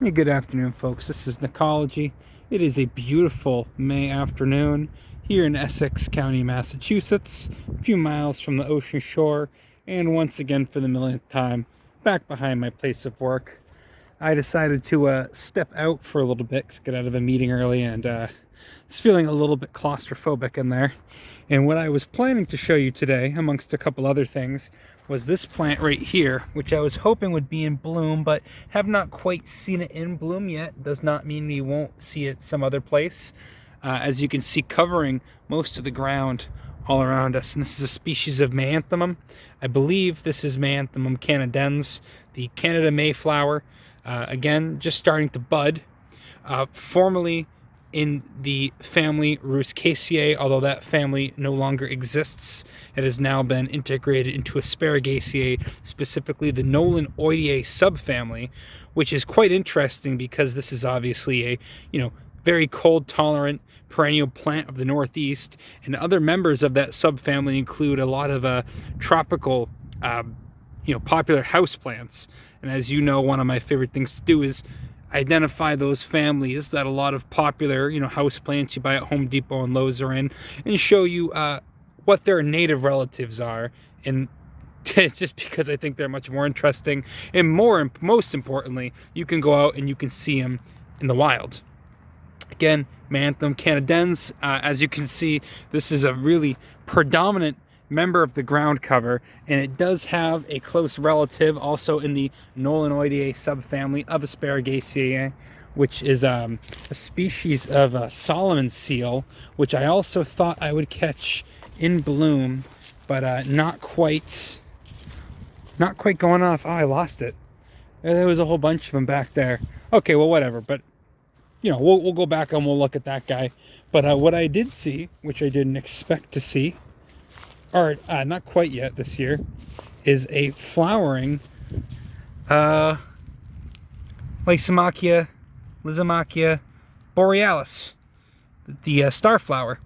Hey, good afternoon, folks. This is NEcology. It is a beautiful May afternoon here in Essex County, Massachusetts, a few miles from the ocean shore, and once again, for the millionth time, back behind my place of work. I decided to step out for a little bit because I got out of a meeting early and was feeling a little bit claustrophobic in there. And what I was planning to show you today, amongst a couple other things, was this plant right here, which I was hoping would be in bloom, but have not quite seen it in bloom yet. Does not mean we won't see it some other place. As you can see, covering most of the ground all around us. And this is a species of Maianthemum. I believe this is Maianthemum canadens, the Canada Mayflower. Again, just starting to bud. Formerly in the family Ruscaceae, although that family no longer exists. It has now been integrated into Asparagaceae, specifically the Knowlenoideae subfamily, which is quite interesting because this is obviously a, very cold tolerant perennial plant of the Northeast, and other members of that subfamily include a lot of tropical, popular houseplants. And as you know, one of my favorite things to do is identify those families that a lot of popular, house plants you buy at Home Depot and Lowe's are in, and show you what their native relatives are. And it's just because I think they're much more interesting, and most importantly, you can go out and you can see them in the wild. Again, Maianthemum canadens. As you can see, this is a really predominant member of the ground cover, and it does have a close relative also in the Knowlenoideae subfamily of Asparagaceae, which is a species of Solomon seal, which I also thought I would catch in bloom, but not quite going off. Oh, I lost it. There was a whole bunch of them back there. Okay, well, whatever, but we'll go back and we'll look at that guy. But what I did see, which I didn't expect to see, or not quite yet this year, is a flowering Lysimachia borealis, the starflower,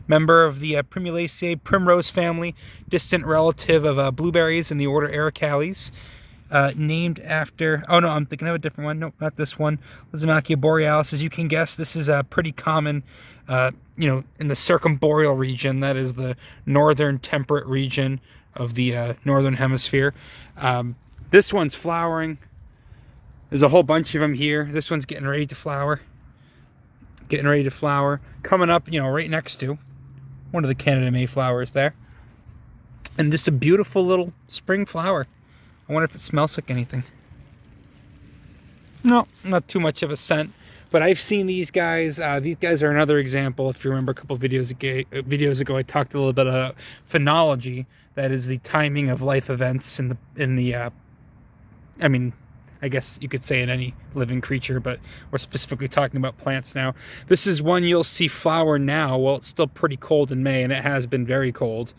member of the Primulaceae primrose family, distant relative of blueberries in the order Aricales, named after, oh no, I'm thinking of a different one. Nope, not this one. Lysimachia borealis. As you can guess, this is pretty common in the circumboreal region, that is the northern temperate region of the northern hemisphere. This one's flowering. There's a whole bunch of them here. This one's getting ready to flower. Coming up, right next to one of the Canada Mayflowers there. And just a beautiful little spring flower. I wonder if it smells like anything. No, not too much of a scent. But I've seen these guys. These guys are another example. If you remember a couple of videos ago, I talked a little bit about phenology. That is the timing of life events I guess you could say in any living creature, but we're specifically talking about plants now. This is one you'll see flower now. Well, it's still pretty cold in May, and it has been very cold.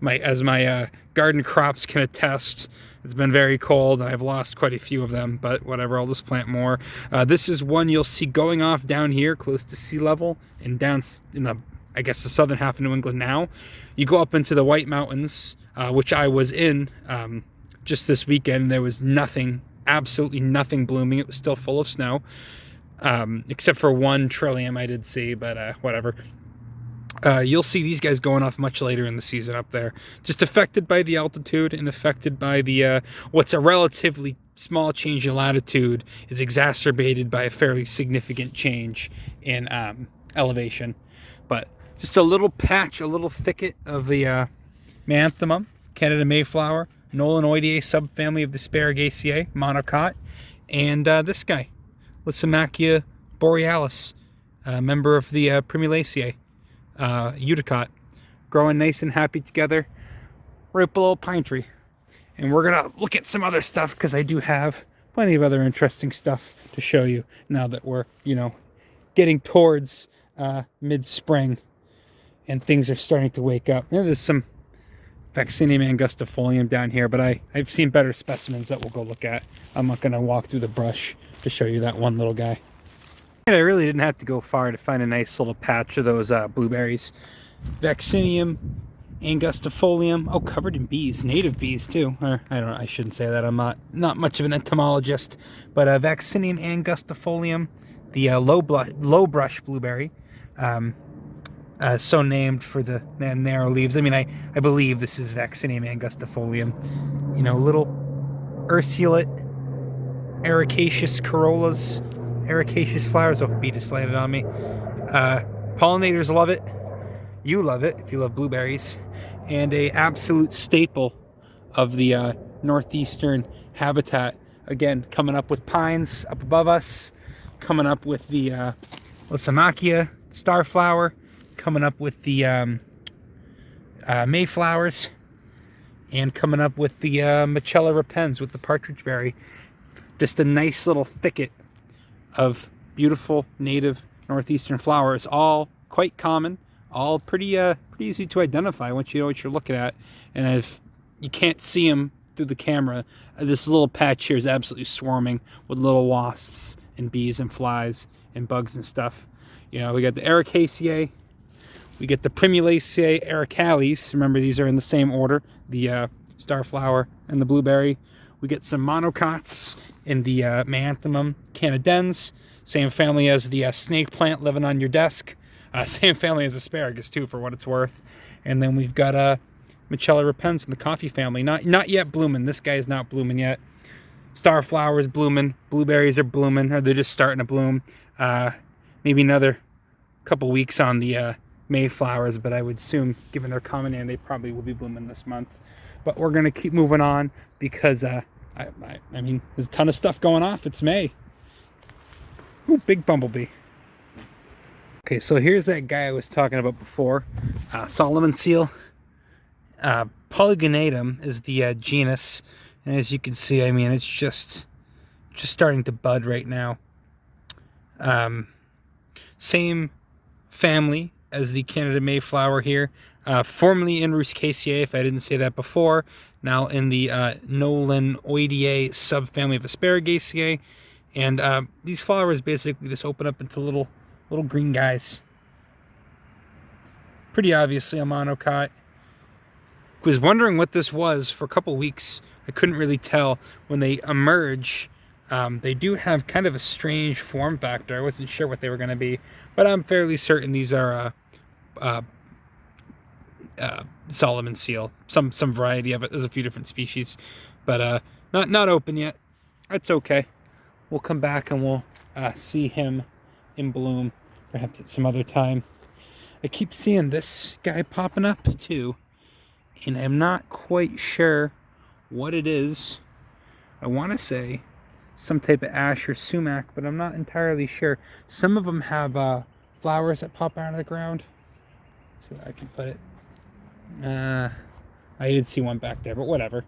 My garden crops can attest. It's been very cold, and I've lost quite a few of them, but whatever, I'll just plant more. This is one you'll see going off down here, close to sea level, and down in the southern half of New England now. You go up into the White Mountains, which I was in just this weekend. There was absolutely nothing blooming. It was still full of snow, except for one trillium I did see, but whatever. You'll see these guys going off much later in the season up there, just affected by the altitude and affected by the what's a relatively small change in latitude is exacerbated by a fairly significant change in elevation. But just a little patch, a little thicket of the Maianthemum, Canada Mayflower, Knowlenoideae subfamily of the Asparagaceae, monocot, and this guy, Lysimachia borealis, member of the Primulaceae. Eudicot, growing nice and happy together right below a pine tree. And we're gonna look at some other stuff because I do have plenty of other interesting stuff to show you now that we're getting towards mid-spring and things are starting to wake up. There's some Vaccinium angustifolium down here, but I've seen better specimens that we'll go look at. I'm not gonna walk through the brush to show you that one little guy. I really didn't have to go far to find a nice little patch of those blueberries. Vaccinium Angustifolium. Oh, covered in bees, native bees too. Or I don't know, I shouldn't say that. I'm not much of an entomologist, but Vaccinium angustifolium, the low brush blueberry, so named for the narrow leaves. I mean, I believe this is Vaccinium angustifolium. You know, little urceolate, ericaceous corollas, ericaceous flowers. Oh, bee just landed on me. Pollinators love it. You love it if you love blueberries. And a absolute staple of the northeastern habitat. Again, coming up with pines up above us, coming up with the Lysimachia starflower, coming up with the mayflowers, and coming up with the Machella repens with the partridge berry. Just a nice little thicket of beautiful native northeastern flowers, all quite common, all pretty easy to identify once you know what you're looking at. And if you can't see them through the camera, this little patch here is absolutely swarming with little wasps and bees and flies and bugs and stuff. You know, we got the Ericaceae, we get the Primulaceae ericales. Remember, these are in the same order, the starflower and the blueberry. We get some monocots in the Maanthemum canadens, same family as the snake plant living on your desk. Same family as asparagus too, for what it's worth. And then we've got Machella repens in the coffee family. Not yet blooming. This guy is not blooming yet. Starflowers blooming. Blueberries are blooming, or they're just starting to bloom. Maybe another couple weeks on the mayflowers, but I would assume, given their common name, they probably will be blooming this month. But we're gonna keep moving on because I mean, there's a ton of stuff going off. It's May. Ooh, big bumblebee. Okay, so here's that guy I was talking about before, Solomon seal. Polygonatum is the genus, and as you can see, I mean, it's just starting to bud right now. Same family as the Canada mayflower here, formerly in Ruscaceae, if I didn't say that before, now in the Nolanoideae subfamily of Asparagaceae, and these flowers basically just open up into little green guys. Pretty obviously a monocot. Was wondering what this was for a couple weeks. I couldn't really tell. When they emerge, they do have kind of a strange form factor. I wasn't sure what they were going to be, but I'm fairly certain these are Solomon seal, some variety of it. There's a few different species, but not open yet. That's okay. We'll come back and we'll see him in bloom, perhaps at some other time. I keep seeing this guy popping up too, and I'm not quite sure what it is. I want to say some type of ash or sumac, but I'm not entirely sure. Some of them have flowers that pop out of the ground. Let's see where I can put it. I did see one back there, but whatever.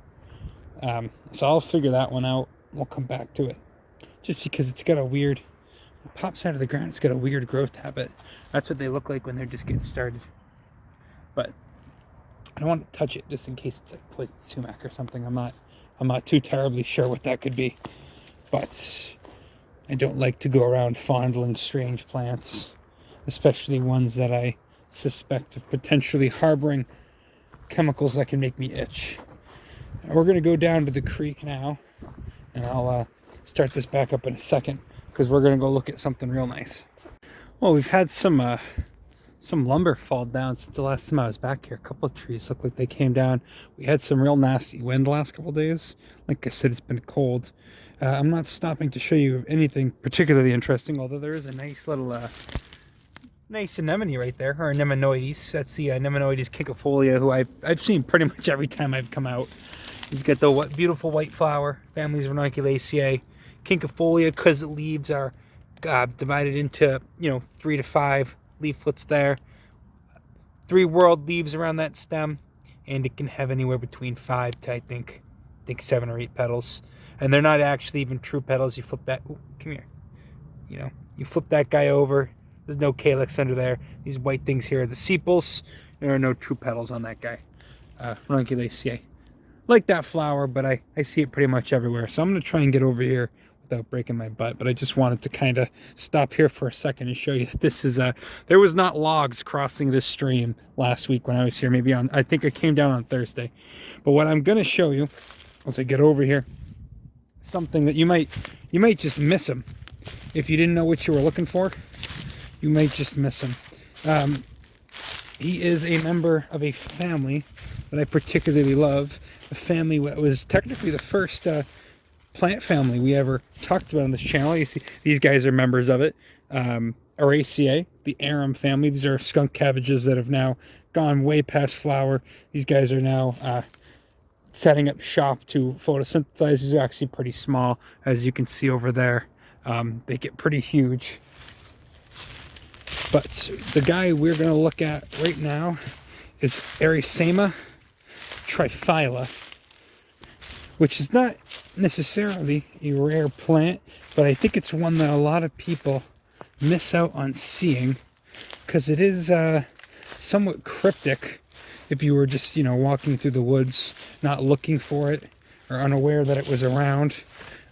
So I'll figure that one out. We'll come back to it. Just because it's got a weird, it pops out of the ground, it's got a weird growth habit. That's what they look like when they're just getting started. But I don't want to touch it just in case it's like poison sumac or something. I'm not too terribly sure what that could be. But I don't like to go around fondling strange plants, especially ones that I suspect of potentially harboring chemicals that can make me itch. We're going to go down to the creek now, and I'll start this back up in a second because we're going to go look at something real nice. Well, we've had some lumber fall down since the last time I was back here. A couple of trees look like they came down. We had some real nasty wind the last couple of days. Like I said, it's been cold. I'm not stopping to show you anything particularly interesting, although there is a nice little nice anemone right there, or anemonoides. That's the anemonoides cinquefolia, who I've seen pretty much every time I've come out. He's got the beautiful white flower, families Ranunculaceae. Cinquefolia, because the leaves are divided into 3 to 5 leaflets there. 3 whorled leaves around that stem, and it can have anywhere between 5 to I think 7 or 8 petals. And they're not actually even true petals. You flip that, ooh, come here. You flip that guy over. There's no calyx under there. These white things here are the sepals. There are no true petals on that guy. Ranunculaceae. Like that flower, but I see it pretty much everywhere. So I'm going to try and get over here without breaking my butt, but I just wanted to kind of stop here for a second and show you that this is there was not logs crossing this stream last week when I was here. Maybe on, I think I came down on Thursday. But what I'm going to show you once I get over here, something that you might just miss him if you didn't know what you were looking for. You might just miss him. He is a member of a family that I particularly love. A family that was technically the first plant family we ever talked about on this channel. You see, these guys are members of it. Arisaea, the Arum family. These are skunk cabbages that have now gone way past flower. These guys are now setting up shop to photosynthesize. These are actually pretty small, as you can see over there. They get pretty huge. But the guy we're going to look at right now is Arisaema triphylum, which is not necessarily a rare plant, but I think it's one that a lot of people miss out on seeing because it is somewhat cryptic if you were just, walking through the woods, not looking for it or unaware that it was around.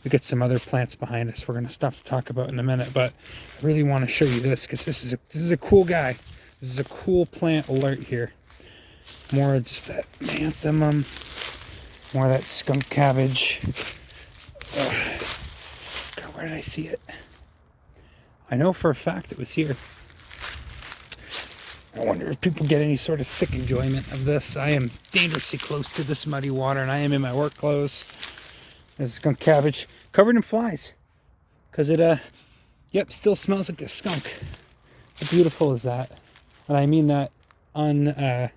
We get some other plants behind us we're going to stop to talk about in a minute, but I really want to show you this because this is a cool guy. This is a cool plant alert here. More just that anthem, more of that skunk cabbage. God, where did I see it? I know for a fact it was here. I wonder if people get any sort of sick enjoyment of this. I am dangerously close to this muddy water, and I am in my work clothes. There's a skunk cabbage covered in flies because it, still smells like a skunk. How beautiful is that? And I mean that in a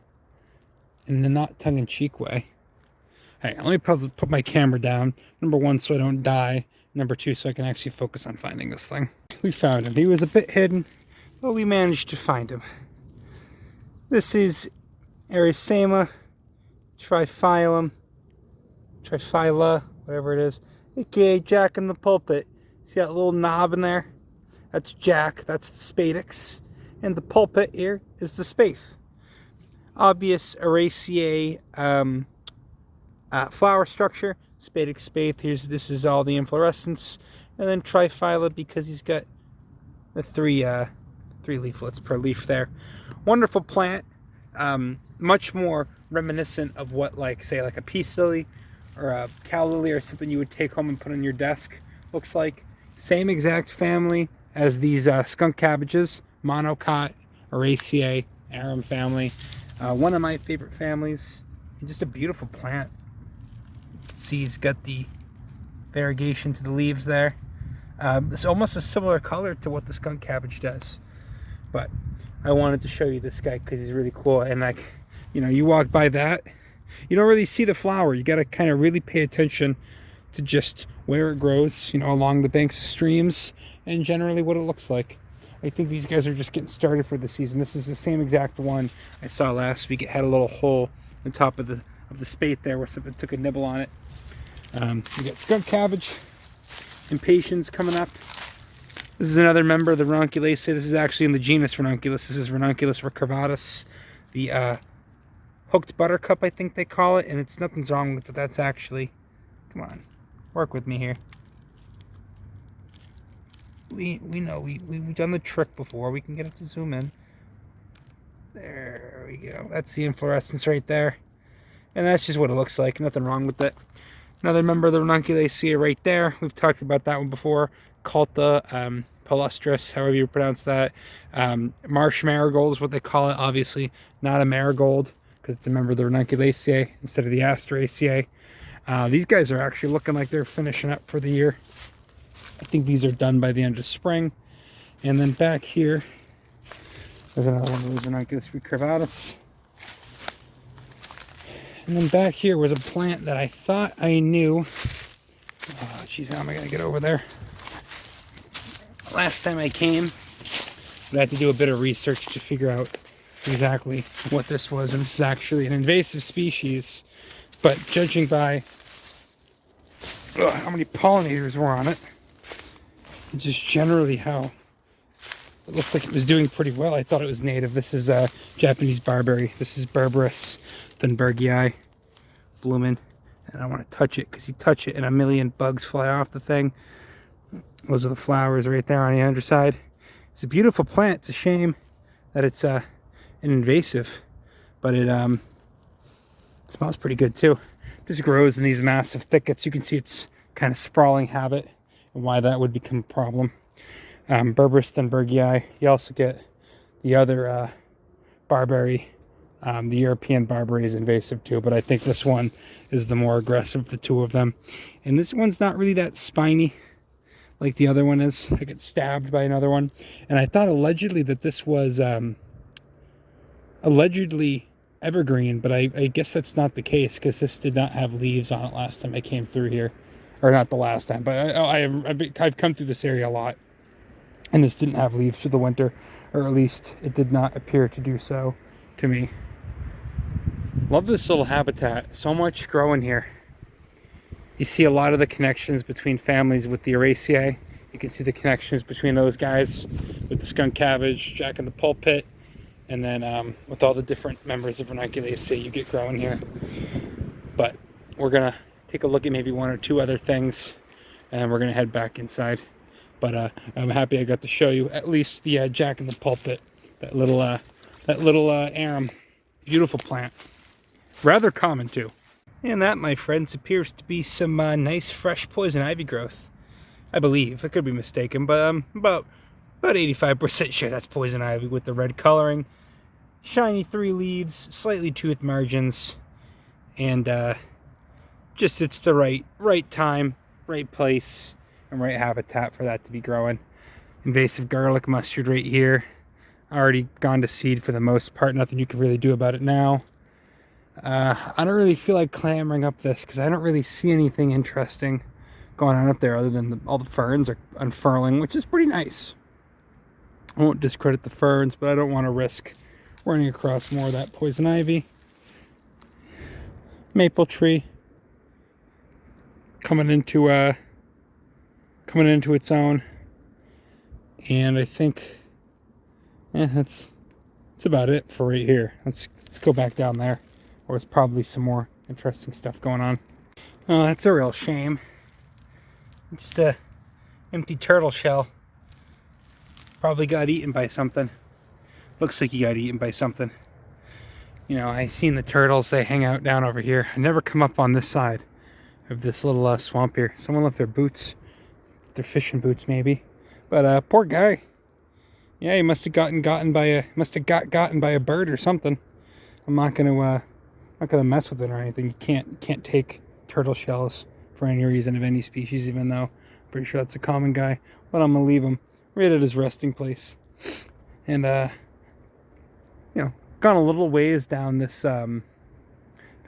not tongue-in-cheek way. Hey, let me put my camera down. Number one, so I don't die. Number two, so I can actually focus on finding this thing. We found him. He was a bit hidden, but we managed to find him. This is Arisaema triphylum, whatever it is, aka Jack in the Pulpit. See that little knob in there? That's Jack, that's the spadix. And the pulpit here is the spathe. Obvious Arisaea flower structure, spadix spathe. This is all the inflorescence. And then triphylum because he's got the three leaflets per leaf there. Wonderful plant. Much more reminiscent of what, say a peace lily or a cow lily or something you would take home and put on your desk looks like. Same exact family as these skunk cabbages, monocot, Arisaea, Arum family. One of my favorite families. Just a beautiful plant. You can see he's got the variegation to the leaves there. It's almost a similar color to what the skunk cabbage does. But I wanted to show you this guy because he's really cool. And you walk by that, you don't really see the flower. You got to kind of really pay attention to just where it grows, along the banks of streams and generally what it looks like. I think these guys are just getting started for the season. This is the same exact one I saw last week. It had a little hole on top of the spathe there where something took a nibble on it. We got skunk cabbage, impatiens coming up. This is another member of the Ranunculaceae. This is actually in the genus Ranunculus. This is Ranunculus recurvatus, the hooked buttercup, I think they call it, and nothing's wrong with it. That's actually, come on, work with me here. We know we've done the trick before. We can get it to zoom in. There we go. That's the inflorescence right there, and that's just what it looks like. Nothing wrong with it. Another member of the Ranunculaceae right there. We've talked about that one before. Caltha, palustrus, however you pronounce that. Marsh marigold is what they call it. Obviously, not a marigold because it's a member of the Ranunculaceae instead of the Asteraceae. These guys are actually looking like they're finishing up for the year. I think these are done by the end of spring. And then back here, there's another one of these Ranunculus recurvatus. And then back here was a plant that I thought I knew. Oh, geez, how am I going to get over there? Last time I came, I had to do a bit of research to figure out exactly what this was. And this is actually an invasive species. But judging by how many pollinators were on it, and just generally how it looked like it was doing pretty well, I thought it was native. This is Japanese barberry. This is Berberis thunbergii blooming. And I want to touch it because you touch it and a million bugs fly off the thing. Those are the flowers right there on the underside. It's a beautiful plant. It's a shame that it's an invasive, but it smells pretty good too. Just grows in these massive thickets. You can see its kind of sprawling habit and why that would become a problem. Berberis thunbergii. You also get the other barberry. The European barberry is invasive too, but I think this one is the more aggressive of the two of them. And this one's not really that spiny like the other one is. I get stabbed by another one. And I thought allegedly that this was allegedly evergreen, but I guess that's not the case, because this did not have leaves on it last time I came through here. Or not the last time, but I've come through this area a lot. And this didn't have leaves through the winter, or at least it did not appear to do so to me. Love this little habitat. So much growing here. You see a lot of the connections between families with the Arisaea. You can see the connections between those guys with the skunk cabbage, Jack in the pulpit, and then with all the different members of Ranunculacea you get growing here. But we're gonna take a look at maybe one or two other things, and we're gonna head back inside. But I'm happy I got to show you at least the Jack in the pulpit, that little arum. Beautiful plant, rather common too. And that, my friends, appears to be some nice fresh poison ivy growth. I believe. I could be mistaken, but I'm about 85% sure that's poison ivy with the red coloring. Shiny 3 leaves, slightly toothed margins, and just it's the right time, right place, and right habitat for that to be growing. Invasive garlic mustard right here. Already gone to seed for the most part. Nothing you can really do about it now. I don't really feel like clambering up this because I don't really see anything interesting going on up there other than all the ferns are unfurling, which is pretty nice. I won't discredit the ferns, but I don't want to risk running across more of that poison ivy. Maple tree coming into its own, and I think that's about it for right here. Let's go back down there. Or there's probably some more interesting stuff going on. Oh, that's a real shame. Just a empty turtle shell. Probably got eaten by something. Looks like he got eaten by something. You know, I've seen the turtles, they hang out down over here. I never come up on this side of this little swamp here. Someone left their boots. Their fishing boots, maybe. But poor guy. Yeah, he must have gotten by a bird or something. I'm not gonna mess with it or anything. You can't take turtle shells for any reason of any species, even though I'm pretty sure that's a common guy. But I'm gonna leave him right at his resting place. And you know, gone a little ways down this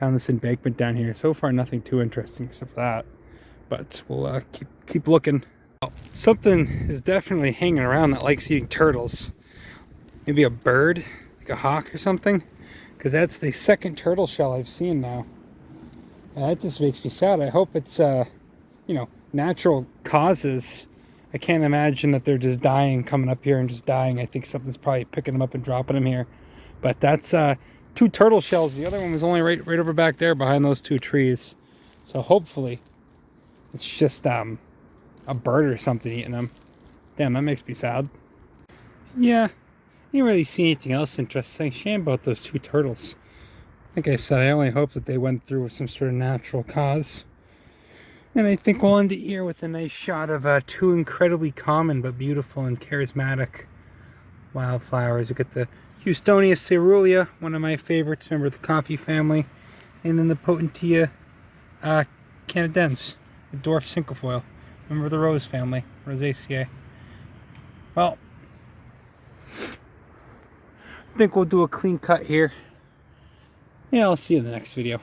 embankment down here. So far, nothing too interesting except for that. But we'll keep looking. Something is definitely hanging around that likes eating turtles. Maybe a bird, like a hawk or something. Because that's the second turtle shell I've seen now. That just makes me sad. I hope it's, natural causes. I can't imagine that they're just dying, coming up here and just dying. I think something's probably picking them up and dropping them here. But that's 2 turtle shells. The other one was only right over back there behind those 2 trees. So hopefully it's just a bird or something eating them. Damn, that makes me sad. Yeah. Didn't really see anything else interesting. Shame about those 2 turtles. Like I said, I only hope that they went through with some sort of natural cause. And I think we'll end it here with a nice shot of 2 incredibly common but beautiful and charismatic wildflowers. We got the Houstonia caerulea, one of my favorites, member of the coffee family. And then the Potentia canadense, the dwarf cinquefoil, member of the rose family, Rosaceae. Well, I think we'll do a clean cut here. Yeah, I'll see you in the next video.